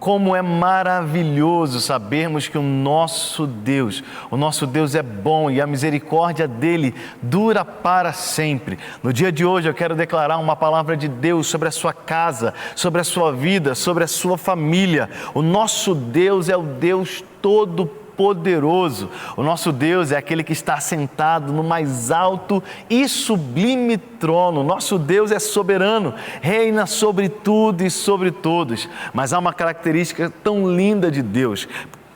como é maravilhoso sabermos que o nosso Deus é bom e a misericórdia dele dura para sempre. No dia de hoje eu quero declarar uma palavra de Deus sobre a sua casa, sobre a sua vida, sobre a sua família. O nosso Deus é o Deus Todo-Poderoso. O nosso Deus é aquele que está sentado no mais alto e sublime trono. Nosso Deus é soberano, reina sobre tudo e sobre todos. Mas há uma característica tão linda de Deus.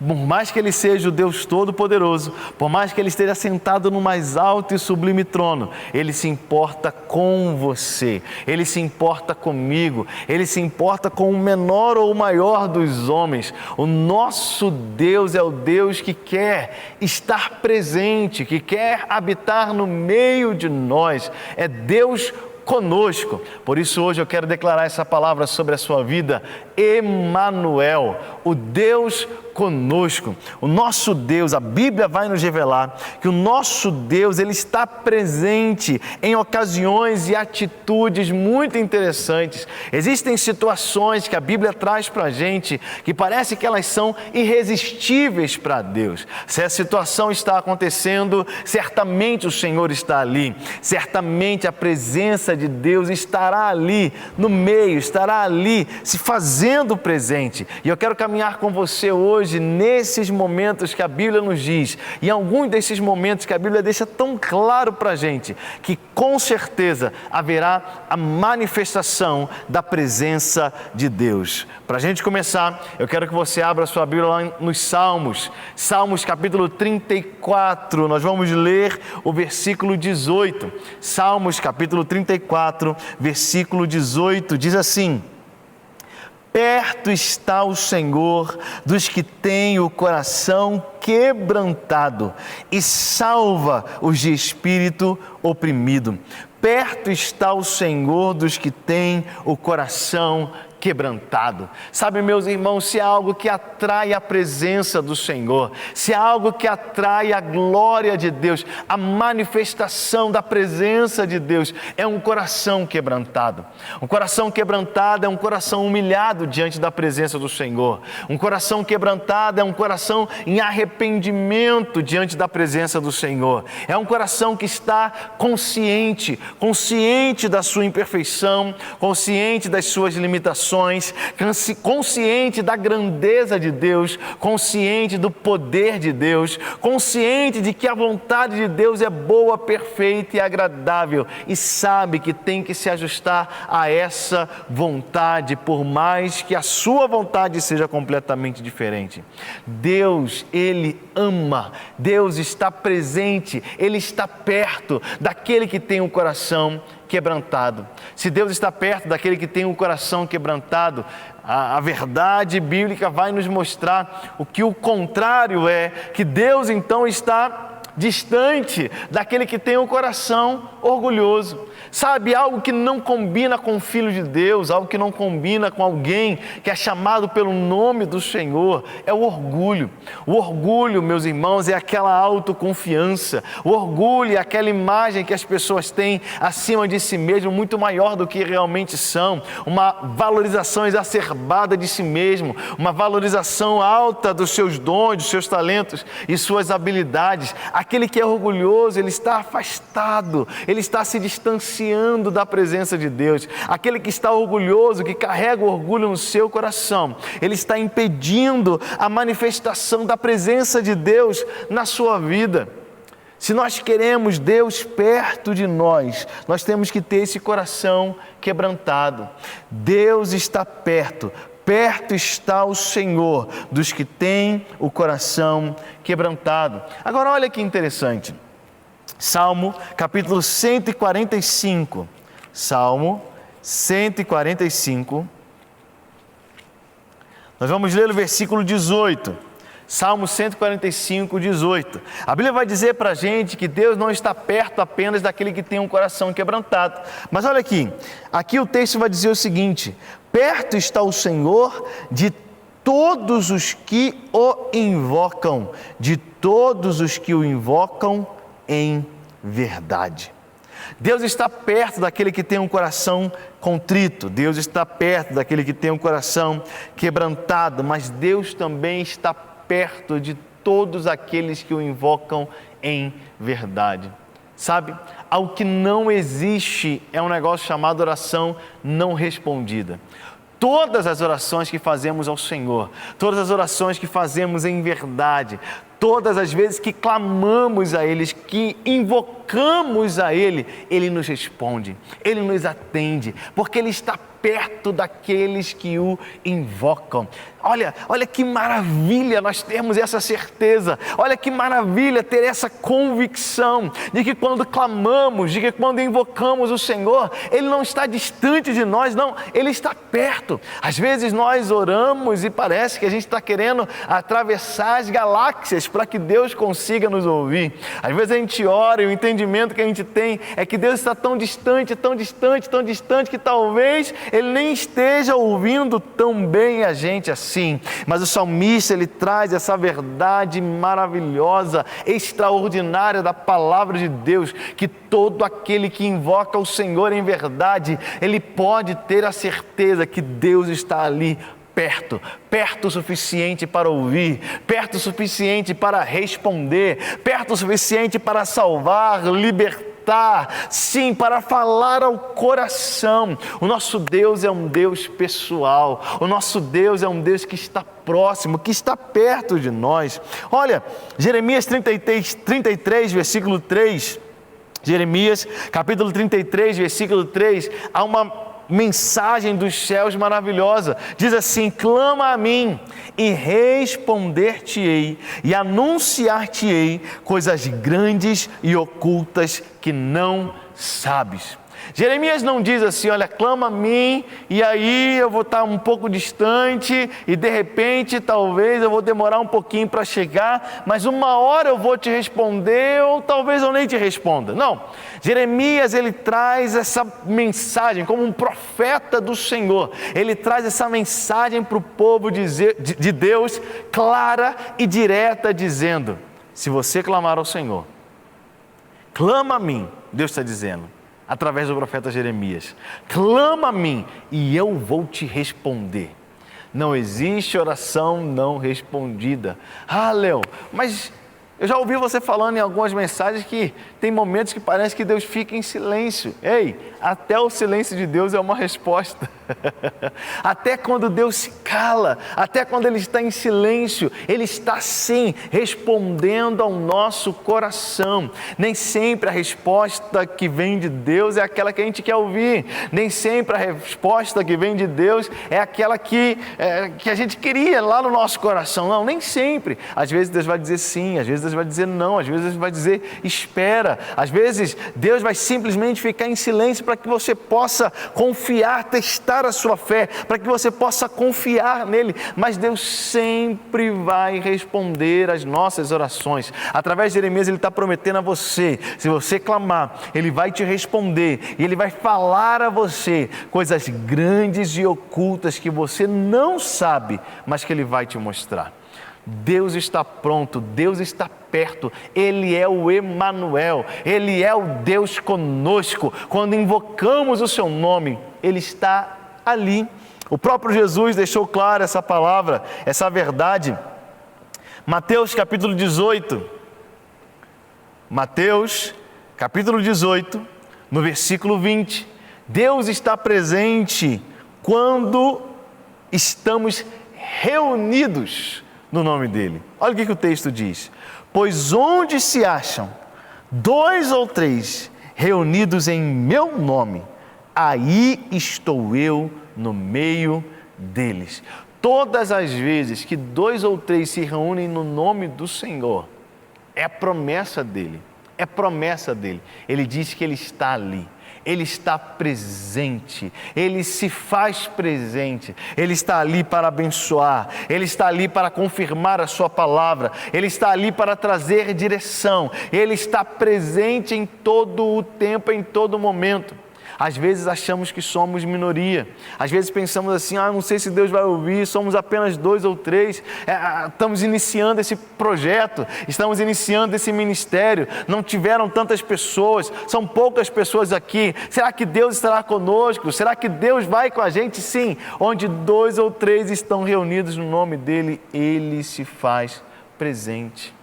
Por mais que Ele seja o Deus Todo-Poderoso, por mais que Ele esteja sentado no mais alto e sublime trono, Ele se importa com você, Ele se importa comigo, Ele se importa com o menor ou o maior dos homens. O nosso Deus é o Deus que quer estar presente, que quer habitar no meio de nós. É Deus conosco. Por isso hoje eu quero declarar essa palavra sobre a sua vida. Emanuel, o Deus conosco. O nosso Deus, a Bíblia vai nos revelar que o nosso Deus, Ele está presente em ocasiões e atitudes muito interessantes. Existem situações que a Bíblia traz para a gente que parece que elas são irresistíveis para Deus. Se a situação está acontecendo, certamente o Senhor está ali. Certamente a presença de Deus estará ali no meio, estará ali se fazendo presente. E eu quero caminhar com você hoje nesses momentos que a Bíblia nos diz, e alguns desses momentos que a Bíblia deixa tão claro para a gente, que com certeza haverá a manifestação da presença de Deus. Para a gente começar, eu quero que você abra a sua Bíblia lá nos Salmos, Salmos capítulo 34, nós vamos ler o versículo 18, Salmos capítulo 34, versículo 18, diz assim: perto está o Senhor dos que têm o coração quebrantado e salva os de espírito oprimido. Perto está o Senhor dos que têm o coração quebrantado. Sabe, meus irmãos, se há algo que atrai a presença do Senhor, se há algo que atrai a glória de Deus, a manifestação da presença de Deus, é um coração quebrantado. Um coração quebrantado é um coração humilhado diante da presença do Senhor. Um coração quebrantado é um coração em arrependimento diante da presença do Senhor. É um coração que está consciente da sua imperfeição, consciente das suas limitações, consciente da grandeza de Deus, consciente do poder de Deus, consciente de que a vontade de Deus é boa, perfeita e agradável, e sabe que tem que se ajustar a essa vontade, por mais que a sua vontade seja completamente diferente. Deus, Ele ama, Deus está presente, Ele está perto daquele que tem um coração quebrantado. Se Deus está perto daquele que tem um coração quebrantado, a verdade bíblica vai nos mostrar o que o contrário é, que Deus então está distante daquele que tem um coração orgulhoso. Sabe, algo que não combina com o Filho de Deus, algo que não combina com alguém que é chamado pelo nome do Senhor, é o orgulho. O orgulho, meus irmãos, é aquela autoconfiança. O orgulho é aquela imagem que as pessoas têm acima de si mesmo, muito maior do que realmente são. Uma valorização exacerbada de si mesmo, uma valorização alta dos seus dons, dos seus talentos e suas habilidades. Aquele que é orgulhoso, ele está afastado, ele está se distanciando da presença de Deus. Aquele que está orgulhoso, que carrega o orgulho no seu coração, ele está impedindo a manifestação da presença de Deus na sua vida. Se nós queremos Deus perto de nós, nós temos que ter esse coração quebrantado. Deus está perto. Perto está o Senhor dos que têm o coração quebrantado. Agora olha que interessante. Salmo capítulo 145. Salmo 145. Nós vamos ler o versículo 18. Salmo 145, 18. A Bíblia vai dizer para a gente que Deus não está perto apenas daquele que tem um coração quebrantado. Mas olha aqui o texto vai dizer o seguinte: perto está o Senhor de todos os que o invocam, de todos os que o invocam em verdade. Deus está perto daquele que tem um coração contrito. Deus está perto daquele que tem um coração quebrantado. Mas Deus também está perto de todos aqueles que o invocam em verdade. Sabe, ao que não existe é um negócio chamado oração não respondida. Todas as orações que fazemos ao Senhor, todas as orações que fazemos em verdade, todas as vezes que clamamos a Ele, que invocamos a Ele, Ele nos responde, Ele nos atende, porque Ele está perto daqueles que o invocam. Olha que maravilha nós termos essa certeza, olha que maravilha ter essa convicção de que quando clamamos, de que quando invocamos o Senhor, Ele não está distante de nós, não, Ele está perto. Às vezes nós oramos e parece que a gente está querendo atravessar as galáxias para que Deus consiga nos ouvir. Às vezes a gente ora e o entendimento que a gente tem é que Deus está tão distante, tão distante, tão distante que talvez Ele nem esteja ouvindo tão bem a gente assim. Mas o salmista, ele traz essa verdade maravilhosa, extraordinária da palavra de Deus, que todo aquele que invoca o Senhor em verdade, ele pode ter a certeza que Deus está ali perto o suficiente para ouvir, perto o suficiente para responder, perto o suficiente para salvar, libertar, sim, para falar ao coração. O nosso Deus é um Deus pessoal, o nosso Deus é um Deus que está próximo, que está perto de nós. Olha, Jeremias 33, versículo 3, Jeremias capítulo 33, versículo 3, há uma mensagem dos céus maravilhosa, diz assim: clama a mim e responder-te-ei e anunciar-te-ei coisas grandes e ocultas que não sabes. Jeremias não diz assim: olha, clama a mim e aí eu vou estar um pouco distante e de repente talvez eu vou demorar um pouquinho para chegar, mas uma hora eu vou te responder ou talvez eu nem te responda. Não, Jeremias, ele traz essa mensagem como um profeta do Senhor, ele traz essa mensagem para o povo de Deus, clara e direta, dizendo: se você clamar ao Senhor, clama a mim, Deus está dizendo, através do profeta Jeremias, clama a mim e eu vou te responder. Não existe oração não respondida. Ah, Léo, mas eu já ouvi você falando em algumas mensagens que tem momentos que parece que Deus fica em silêncio. Ei, até o silêncio de Deus é uma resposta. Até quando Deus se cala, até quando Ele está em silêncio, Ele está sim respondendo ao nosso coração. Nem sempre a resposta que vem de Deus é aquela que a gente quer ouvir. Nem sempre a resposta que vem de Deus é aquela que a gente queria lá no nosso coração. Não, nem sempre. Às vezes Deus vai dizer sim, às vezes Deus vai dizer não, às vezes Deus vai dizer espera. Às vezes Deus vai simplesmente ficar em silêncio para que você possa confiar, testar a sua fé, para que você possa confiar nele. Mas Deus sempre vai responder às nossas orações. Através de Jeremias, Ele está prometendo a você: se você clamar, Ele vai te responder e Ele vai falar a você coisas grandes e ocultas que você não sabe, mas que Ele vai te mostrar. Deus está pronto, Deus está perto, Ele é o Emanuel, Ele é o Deus conosco. Quando invocamos o seu nome, Ele está ali. O próprio Jesus deixou claro essa palavra, essa verdade. Mateus capítulo 18, no versículo 20, Deus está presente quando estamos reunidos no nome dEle. Olha o que o texto diz: pois onde se acham 2 ou 3 reunidos em meu nome, aí estou eu no meio deles. Todas as vezes que 2 ou 3 se reúnem no nome do Senhor, é a promessa dEle, é promessa dEle. Ele diz que Ele está ali. Ele está presente, Ele se faz presente, Ele está ali para abençoar, Ele está ali para confirmar a sua palavra, Ele está ali para trazer direção, Ele está presente em todo o tempo, em todo momento. Às vezes achamos que somos minoria. Às vezes pensamos assim, não sei se Deus vai ouvir, somos apenas 2 ou 3. Estamos iniciando esse projeto, estamos iniciando esse ministério. Não tiveram tantas pessoas, são poucas pessoas aqui. Será que Deus estará conosco? Será que Deus vai com a gente? Sim, onde 2 ou 3 estão reunidos no nome dEle, Ele se faz presente.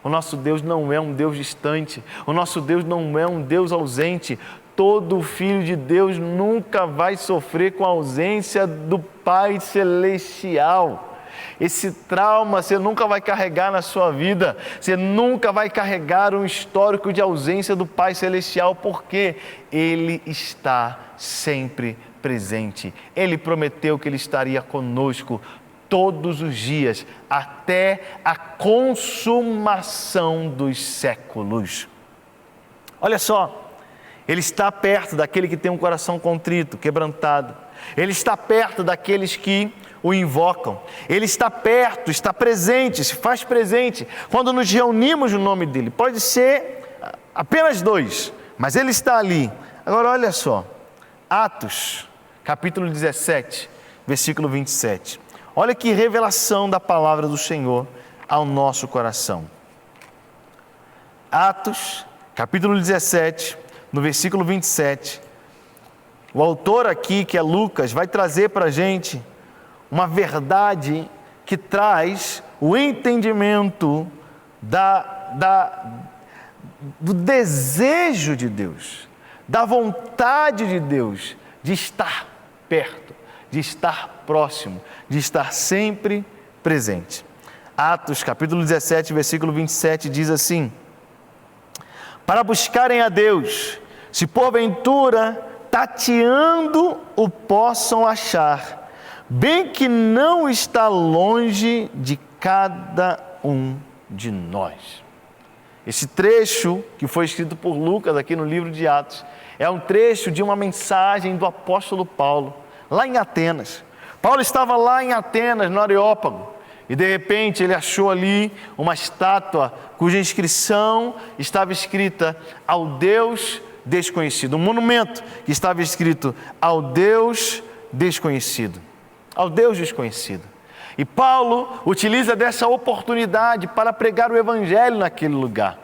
O nosso Deus não é um Deus distante, o nosso Deus não é um Deus ausente. Todo filho de Deus nunca vai sofrer com a ausência do Pai Celestial. Esse trauma você nunca vai carregar na sua vida, você nunca vai carregar um histórico de ausência do Pai Celestial, porque Ele está sempre presente. Ele prometeu que Ele estaria conosco todos os dias, até a consumação dos séculos. Olha só, Ele está perto daquele que tem um coração contrito, quebrantado. Ele está perto daqueles que o invocam. Ele está perto, está presente, se faz presente. Quando nos reunimos no nome dEle, pode ser apenas 2, mas Ele está ali. Agora olha só, Atos, capítulo 17, versículo 27. Olha que revelação da palavra do Senhor ao nosso coração. Atos, capítulo 17, no versículo 27, o autor aqui, que é Lucas, vai trazer para a gente uma verdade que traz o entendimento do desejo de Deus, da vontade de Deus, de estar perto, de estar próximo, de estar sempre presente. Atos, capítulo 17, versículo 27, diz assim: para buscarem a Deus, se porventura tateando o possam achar, bem que não está longe de cada um de nós. Esse trecho que foi escrito por Lucas aqui no livro de Atos, é um trecho de uma mensagem do apóstolo Paulo, lá em Atenas. Paulo estava lá em Atenas, no Areópago, e de repente ele achou ali uma estátua cuja inscrição estava escrita ao Deus desconhecido. Um monumento que estava escrito ao Deus desconhecido. Ao Deus desconhecido. E Paulo utiliza dessa oportunidade para pregar o evangelho naquele lugar.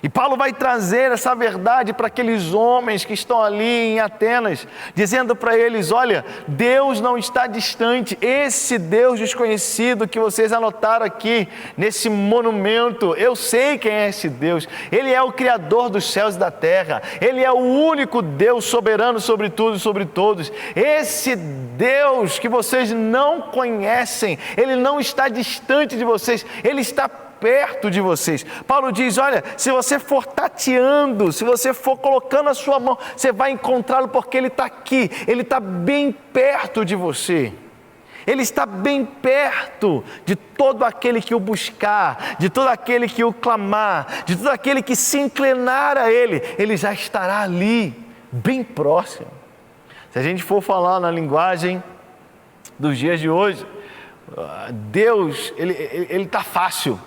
E Paulo vai trazer essa verdade para aqueles homens que estão ali em Atenas, dizendo para eles: olha, Deus não está distante. Esse Deus desconhecido que vocês anotaram aqui nesse monumento, eu sei quem é esse Deus. Ele é o Criador dos céus e da terra. Ele é o único Deus soberano sobre tudo e sobre todos. Esse Deus que vocês não conhecem, Ele não está distante de vocês, Ele está perto de vocês. Paulo diz: olha, se você for tateando, se você for colocando a sua mão, você vai encontrá-lo, porque Ele está aqui, Ele está bem perto de você. Ele está bem perto de todo aquele que o buscar, de todo aquele que o clamar, de todo aquele que se inclinar a Ele. Ele já estará ali, bem próximo. Se a gente for falar na linguagem dos dias de hoje, Deus, Ele está fácil.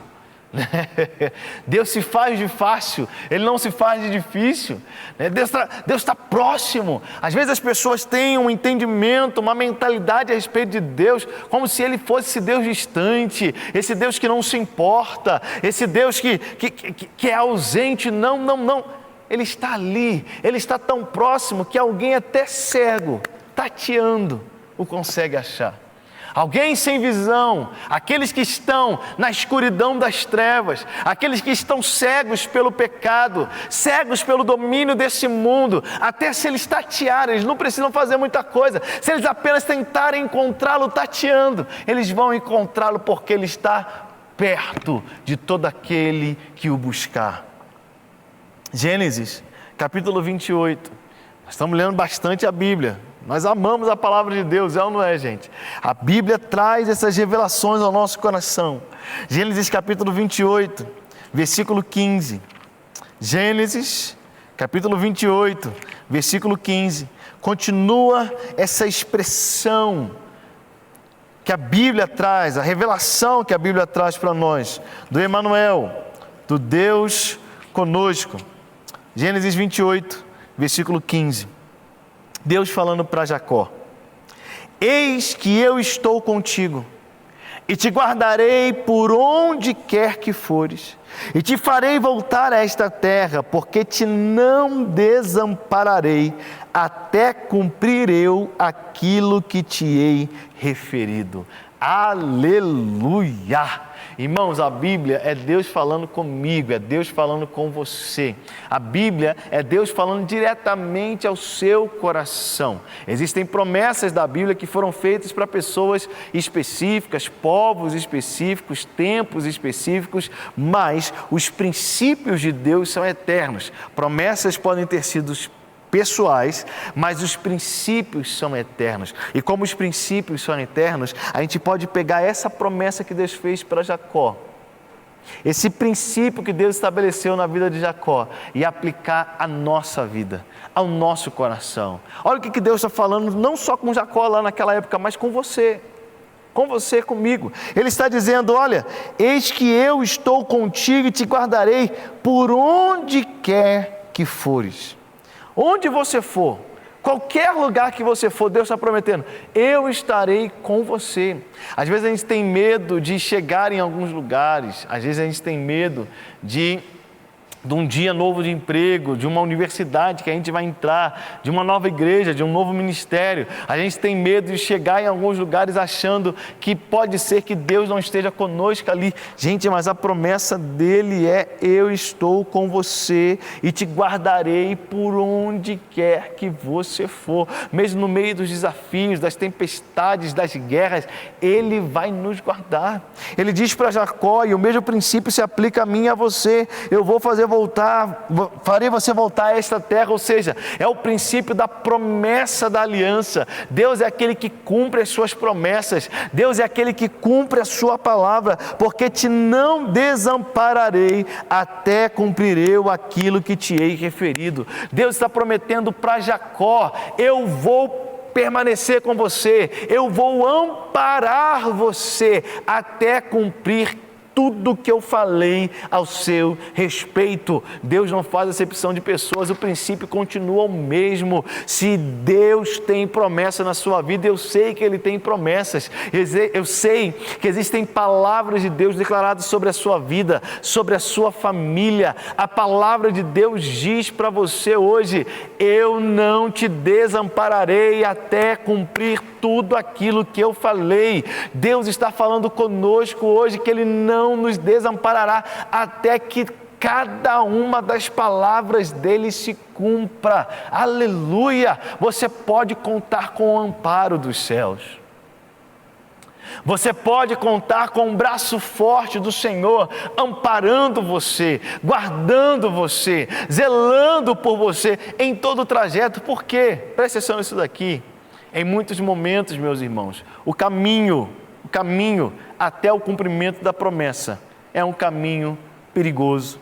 Deus se faz de fácil, Ele não se faz de difícil. Deus está próximo. Às vezes as pessoas têm um entendimento, uma mentalidade a respeito de Deus, como se Ele fosse esse Deus distante, esse Deus que não se importa, esse Deus que é ausente. Não. Ele está ali, Ele está tão próximo que alguém até cego, tateando, o consegue achar. Alguém sem visão, aqueles que estão na escuridão das trevas, aqueles que estão cegos pelo pecado, cegos pelo domínio desse mundo, até se eles tatearem, eles não precisam fazer muita coisa, se eles apenas tentarem encontrá-lo tateando, eles vão encontrá-lo, porque Ele está perto de todo aquele que o buscar. Gênesis, capítulo 28, nós estamos lendo bastante a Bíblia. Nós amamos a palavra de Deus, é ou não é, gente? A Bíblia traz essas revelações ao nosso coração. Gênesis capítulo 28, versículo 15. Gênesis capítulo 28, versículo 15. Continua essa expressão que a Bíblia traz, a revelação que a Bíblia traz para nós, do Emanuel, do Deus conosco. Gênesis 28, versículo 15. Deus falando para Jacó: eis que eu estou contigo, e te guardarei por onde quer que fores, e te farei voltar a esta terra, porque te não desampararei, até cumprir eu aquilo que te hei referido. Aleluia! Irmãos, a Bíblia é Deus falando comigo, é Deus falando com você. A Bíblia é Deus falando diretamente ao seu coração. Existem promessas da Bíblia que foram feitas para pessoas específicas, povos específicos, tempos específicos, mas os princípios de Deus são eternos. Promessas podem ter sido pessoais, mas os princípios são eternos. E como os princípios são eternos, a gente pode pegar essa promessa que Deus fez para Jacó, esse princípio que Deus estabeleceu na vida de Jacó, e aplicar à nossa vida, ao nosso coração. Olha o que Deus está falando, não só com Jacó lá naquela época, mas com você, comigo. Ele está dizendo: olha, eis que eu estou contigo e te guardarei por onde quer que fores. Onde você for, qualquer lugar que você for, Deus está prometendo: eu estarei com você. Às vezes a gente tem medo de chegar em alguns lugares, às vezes a gente tem medo de um dia novo de emprego, de uma universidade que a gente vai entrar, de uma nova igreja, de um novo ministério. A gente tem medo de chegar em alguns lugares achando que pode ser que Deus não esteja conosco ali. Gente, mas a promessa dele é: eu estou com você e te guardarei por onde quer que você for. Mesmo no meio dos desafios, das tempestades, das guerras, ele vai nos guardar. Ele diz para Jacó, e o mesmo princípio se aplica a mim e a você: eu vou farei você voltar a esta terra. Ou seja, é o princípio da promessa da aliança. Deus é aquele que cumpre as suas promessas, Deus é aquele que cumpre a sua palavra, porque te não desampararei até cumprir eu aquilo que te hei referido. Deus está prometendo para Jacó: eu vou permanecer com você, eu vou amparar você até cumprir tudo que eu falei ao seu respeito. Deus não faz acepção de pessoas, o princípio continua o mesmo. Se Deus tem promessa na sua vida, eu sei que Ele tem promessas, eu sei que existem palavras de Deus declaradas sobre a sua vida, sobre a sua família. A palavra de Deus diz para você hoje: eu não te desampararei até cumprir tudo aquilo que eu falei. Deus está falando conosco hoje que Ele não nos desamparará até que cada uma das palavras dele se cumpra. Aleluia! Você pode contar com o amparo dos céus. Você pode contar com o braço forte do Senhor, amparando você, guardando você, zelando por você em todo o trajeto. Por quê? Presta atenção nisso daqui. Em muitos momentos, meus irmãos, o caminho até o cumprimento da promessa é um caminho perigoso.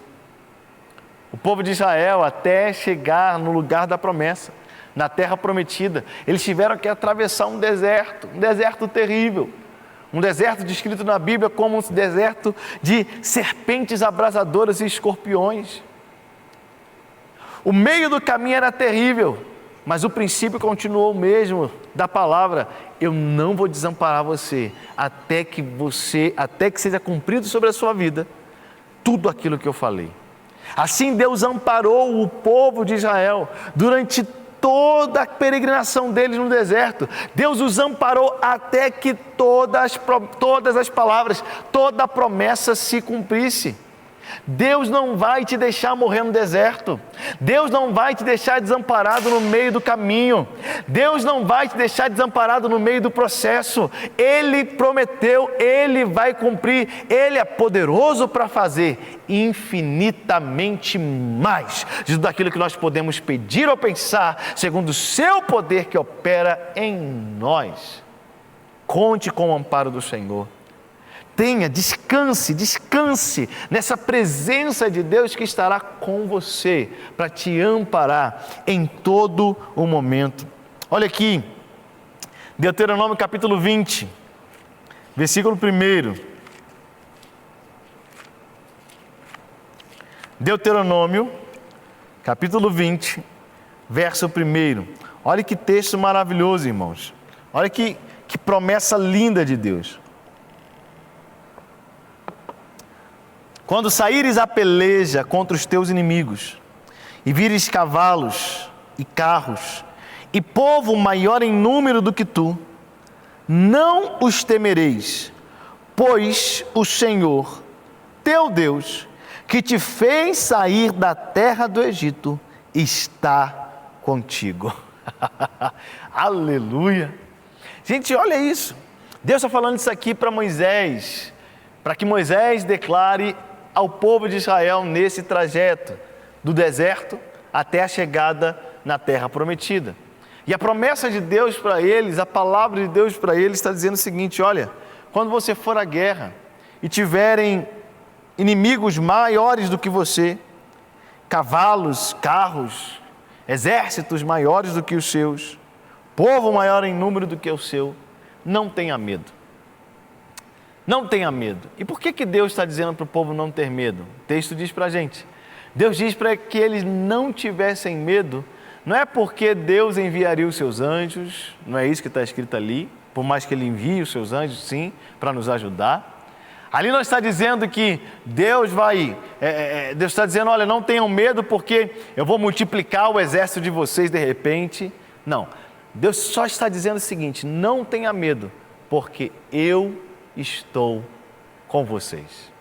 O povo de Israel, até chegar no lugar da promessa, na terra prometida, eles tiveram que atravessar um deserto terrível, um deserto descrito na Bíblia como um deserto de serpentes abrasadoras e escorpiões. O meio do caminho era terrível, mas o princípio continuou o mesmo da palavra: eu não vou desamparar você até que seja cumprido sobre a sua vida tudo aquilo que eu falei. Assim Deus amparou o povo de Israel durante toda a peregrinação deles no deserto. Deus os amparou até que todas as palavras, toda a promessa se cumprisse. Deus não vai te deixar morrer no deserto. Deus não vai te deixar desamparado no meio do caminho. Deus não vai te deixar desamparado no meio do processo. Ele prometeu, Ele vai cumprir. Ele é poderoso para fazer infinitamente mais de tudo aquilo que nós podemos pedir ou pensar, segundo o seu poder que opera em nós. Conte com o amparo do Senhor. Descanse nessa presença de Deus que estará com você para te amparar em todo o momento. Olha aqui, Deuteronômio capítulo 20, versículo 1. Deuteronômio capítulo 20, verso 1. Olha que texto maravilhoso, irmãos. Olha que promessa linda de Deus. Quando saíres à peleja contra os teus inimigos, e vires cavalos e carros, e povo maior em número do que tu, não os temereis, pois o Senhor, teu Deus, que te fez sair da terra do Egito, está contigo. Aleluia! Gente, olha isso. Deus está falando isso aqui para Moisés, para que Moisés declare ao povo de Israel nesse trajeto do deserto até a chegada na terra prometida. E a promessa de Deus para eles, a palavra de Deus para eles está dizendo o seguinte: olha, quando você for à guerra e tiverem inimigos maiores do que você, cavalos, carros, exércitos maiores do que os seus, povo maior em número do que o seu, não tenha medo. Não tenha medo. E por que Deus está dizendo para o povo não ter medo? O texto diz para a gente. Deus diz para que eles não tivessem medo, não é porque Deus enviaria os seus anjos, não é isso que está escrito ali, por mais que Ele envie os seus anjos, sim, para nos ajudar. Ali não está dizendo que Deus Deus está dizendo, olha, não tenham medo porque eu vou multiplicar o exército de vocês de repente. Não, Deus só está dizendo o seguinte: não tenha medo, porque eu estou com vocês.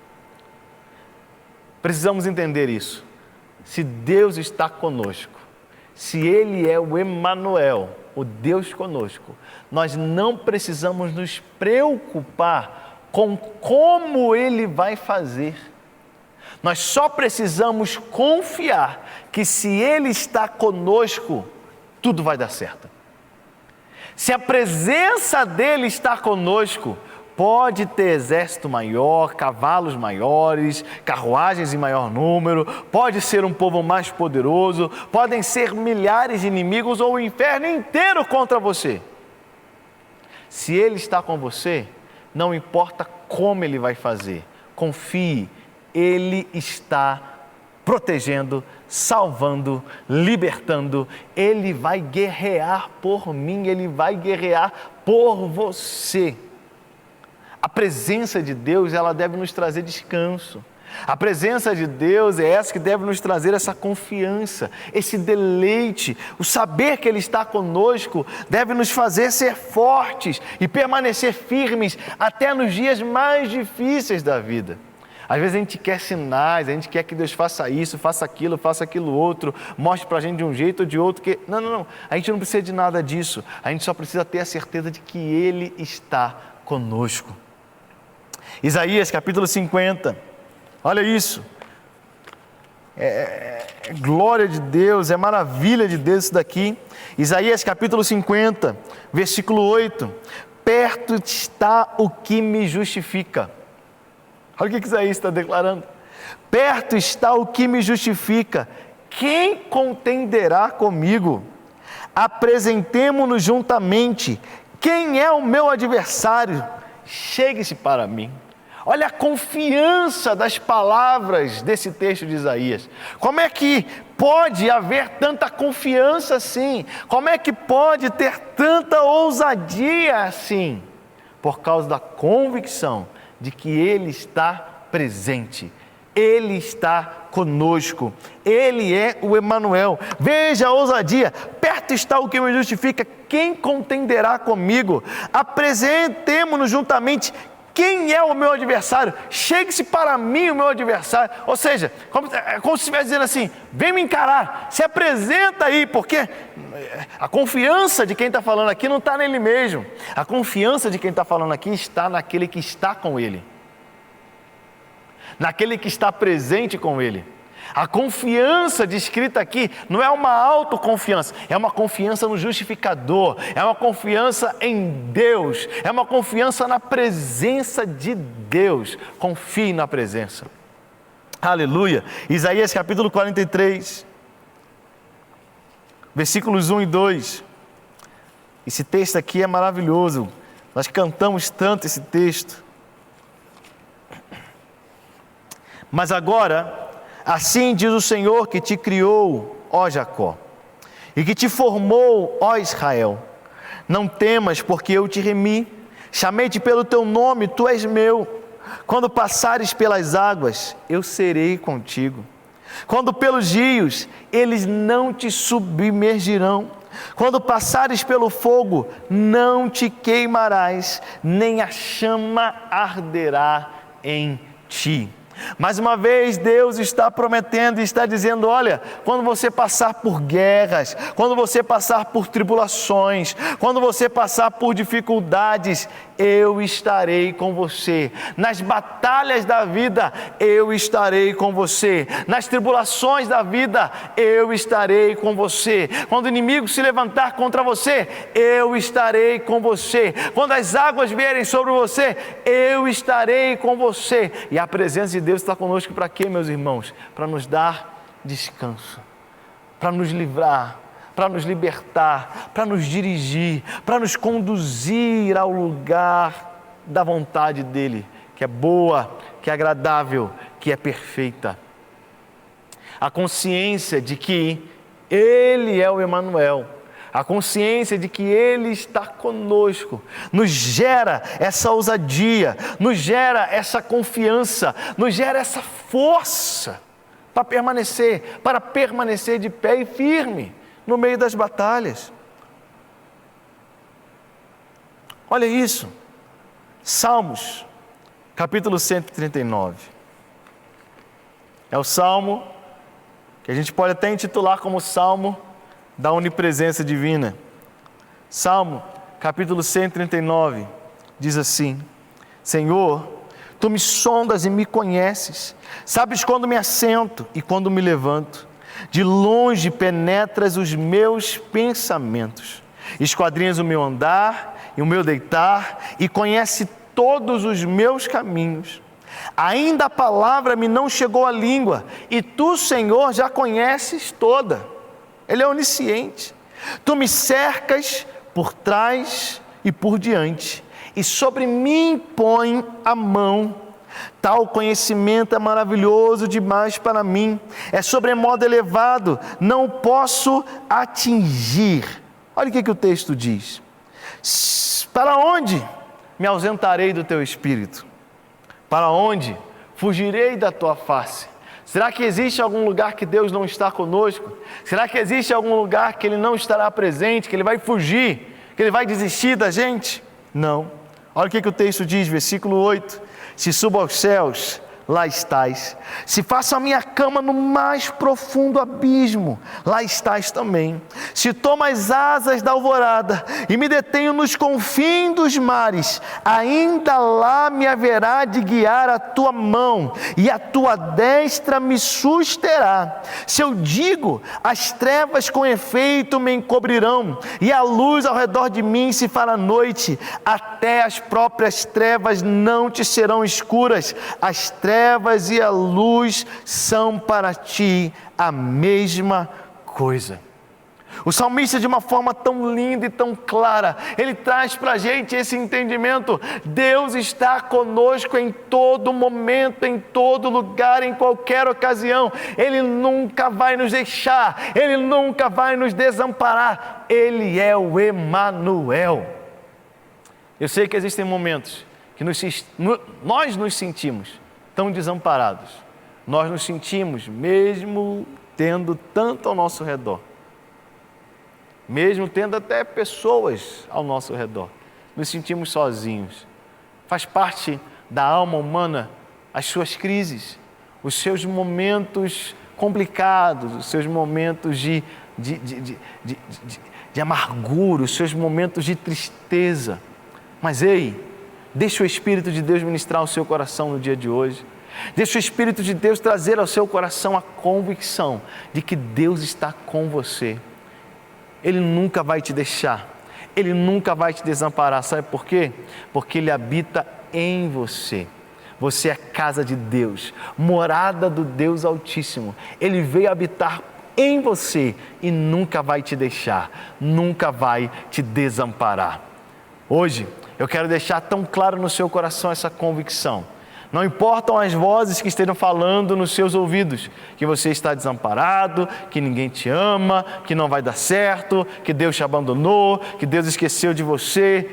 Precisamos entender isso. Se Deus está conosco, se Ele é o Emanuel, o Deus conosco, nós não precisamos nos preocupar com como Ele vai fazer. Nós só precisamos confiar que se Ele está conosco, tudo vai dar certo. Se a presença dEle está conosco, pode ter exército maior, cavalos maiores, carruagens em maior número, pode ser um povo mais poderoso, podem ser milhares de inimigos ou o inferno inteiro contra você. Se Ele está com você, não importa como Ele vai fazer, confie, Ele está protegendo, salvando, libertando. Ele vai guerrear por mim, Ele vai guerrear por você. A presença de Deus, ela deve nos trazer descanso. A presença de Deus é essa que deve nos trazer essa confiança, esse deleite. O saber que Ele está conosco deve nos fazer ser fortes e permanecer firmes até nos dias mais difíceis da vida. Às vezes a gente quer sinais, a gente quer que Deus faça isso, faça aquilo outro, mostre para a gente de um jeito ou de outro. Não. A gente não precisa de nada disso. A gente só precisa ter a certeza de que Ele está conosco. Isaías capítulo 50, olha isso, é glória de Deus, é maravilha de Deus isso daqui. Isaías capítulo 50, versículo 8, perto está o que me justifica. Olha o que Isaías está declarando, perto está o que me justifica, quem contenderá comigo? Apresentemo-nos juntamente, quem é o meu adversário? Chegue-se para mim. Olha a confiança das palavras desse texto de Isaías. Como é que pode haver tanta confiança assim? Como é que pode ter tanta ousadia assim? Por causa da convicção de que Ele está presente. Ele está conosco. Ele é o Emanuel. Veja a ousadia. Perto está o que me justifica. Quem contenderá comigo? Apresentemo-nos juntamente. Quem é o meu adversário? Chegue-se para mim o meu adversário. Ou seja, como se estivesse dizendo assim, vem me encarar, se apresenta aí, porque a confiança de quem está falando aqui não está nele mesmo. A confiança de quem está falando aqui está naquele que está com ele. Naquele que está presente com ele. A confiança descrita aqui não é uma autoconfiança, é uma confiança no justificador, é uma confiança em Deus, é uma confiança na presença de Deus. Confie na presença. Aleluia. Isaías capítulo 43, versículos 1 e 2. Esse texto aqui é maravilhoso, nós cantamos tanto esse texto. Mas agora, assim diz o Senhor que te criou, ó Jacó, e que te formou, ó Israel. Não temas, porque eu te remi, chamei-te pelo teu nome, tu és meu. Quando passares pelas águas, eu serei contigo. Quando pelos rios, eles não te submergirão. Quando passares pelo fogo, não te queimarás, nem a chama arderá em ti. Mais uma vez, Deus está prometendo e está dizendo: olha, quando você passar por guerras, quando você passar por tribulações, quando você passar por dificuldades, eu estarei com você. Nas batalhas da vida, eu estarei com você. Nas tribulações da vida, eu estarei com você. Quando o inimigo se levantar contra você, eu estarei com você. Quando as águas vierem sobre você, eu estarei com você. E a presença de Deus está conosco para quê, meus irmãos? Para nos dar descanso, para nos livrar, para nos libertar, para nos dirigir, para nos conduzir ao lugar da vontade dEle, que é boa, que é agradável, que é perfeita. A consciência de que Ele é o Emanuel, a consciência de que Ele está conosco, nos gera essa ousadia, nos gera essa confiança, nos gera essa força para permanecer de pé e firme no meio das batalhas. Olha isso, Salmos, capítulo 139. É o salmo que a gente pode até intitular como Salmo da onipresença divina. Salmo, capítulo 139, diz assim: Senhor, Tu me sondas e me conheces, sabes quando me assento e quando me levanto. De longe penetras os meus pensamentos, esquadrinhas o meu andar e o meu deitar, e conhece todos os meus caminhos. Ainda a palavra me não chegou à língua, e Tu, Senhor, já conheces toda. Ele é onisciente. Tu me cercas por trás e por diante, e sobre mim põe a mão. Tal conhecimento é maravilhoso demais para mim, é sobremodo elevado, não posso atingir. Olha o que o texto diz: para onde me ausentarei do teu espírito? Para onde fugirei da tua face? Será que existe algum lugar que Deus não está conosco? Será que existe algum lugar que Ele não estará presente, que Ele vai fugir, que Ele vai desistir da gente? Não. Olha o que o texto diz, versículo 8: se subo aos céus, lá estás. Se faço a minha cama no mais profundo abismo, lá estás também. Se tomo as asas da alvorada e me detenho nos confins dos mares, ainda lá me haverá de guiar a tua mão, e a tua destra me susterá. Se eu digo, as trevas com efeito me encobrirão, e a luz ao redor de mim se fará noite, até as próprias trevas não te serão escuras. As trevas e a luz são para ti a mesma coisa. O salmista, de uma forma tão linda e tão clara, ele traz para a gente esse entendimento: Deus está conosco em todo momento, em todo lugar, em qualquer ocasião. Ele nunca vai nos deixar, Ele nunca vai nos desamparar. Ele é o Emanuel. Eu sei que existem momentos que nós nos sentimos tão desamparados, nós nos sentimos, mesmo tendo tanto ao nosso redor, mesmo tendo até pessoas ao nosso redor, nos sentimos sozinhos. Faz parte da alma humana as suas crises, os seus momentos complicados, os seus momentos de amargura, os seus momentos de tristeza. Mas ei, deixa o Espírito de Deus ministrar o seu coração no dia de hoje. Deixa o Espírito de Deus trazer ao seu coração a convicção de que Deus está com você. Ele nunca vai te deixar, Ele nunca vai te desamparar. Sabe por quê? Porque Ele habita em você. Você é casa de Deus, morada do Deus Altíssimo. Ele veio habitar em você e nunca vai te deixar, nunca vai te desamparar. Hoje, eu quero deixar tão claro no seu coração essa convicção. Não importam as vozes que estejam falando nos seus ouvidos, que você está desamparado, que ninguém te ama, que não vai dar certo, que Deus te abandonou, que Deus esqueceu de você.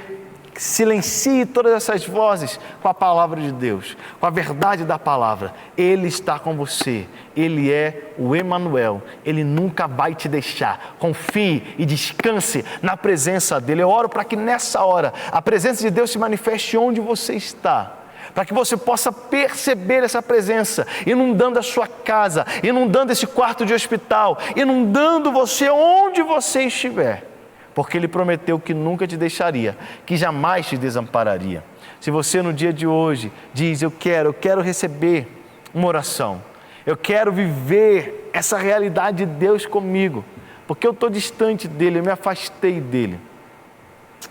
Silencie todas essas vozes com a palavra de Deus, com a verdade da palavra. Ele está com você, Ele é o Emanuel, Ele nunca vai te deixar. Confie e descanse na presença dEle. Eu oro para que nessa hora a presença de Deus se manifeste onde você está, para que você possa perceber essa presença, inundando a sua casa, inundando esse quarto de hospital, inundando você onde você estiver. Porque Ele prometeu que nunca te deixaria, que jamais te desampararia. Se você no dia de hoje diz, eu quero receber uma oração, eu quero viver essa realidade de Deus comigo, porque eu estou distante dEle, eu me afastei dEle.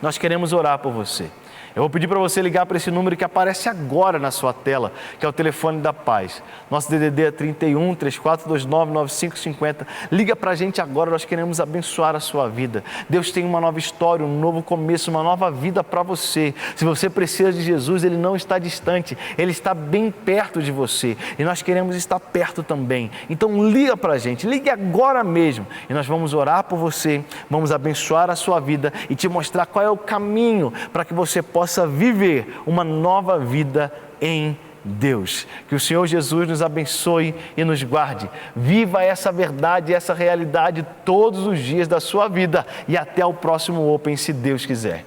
Nós queremos orar por você. Eu vou pedir para você ligar para esse número que aparece agora na sua tela, que é o telefone da paz. Nosso DDD é 31 3429 9550. Liga para a gente agora, nós queremos abençoar a sua vida. Deus tem uma nova história, um novo começo, uma nova vida para você. Se você precisa de Jesus, Ele não está distante, Ele está bem perto de você. E nós queremos estar perto também. Então liga para a gente, ligue agora mesmo. E nós vamos orar por você, vamos abençoar a sua vida e te mostrar qual é o caminho para que você possa viver uma nova vida em Deus. Que o Senhor Jesus nos abençoe e nos guarde. Viva essa verdade, essa realidade todos os dias da sua vida e até o próximo Open, se Deus quiser.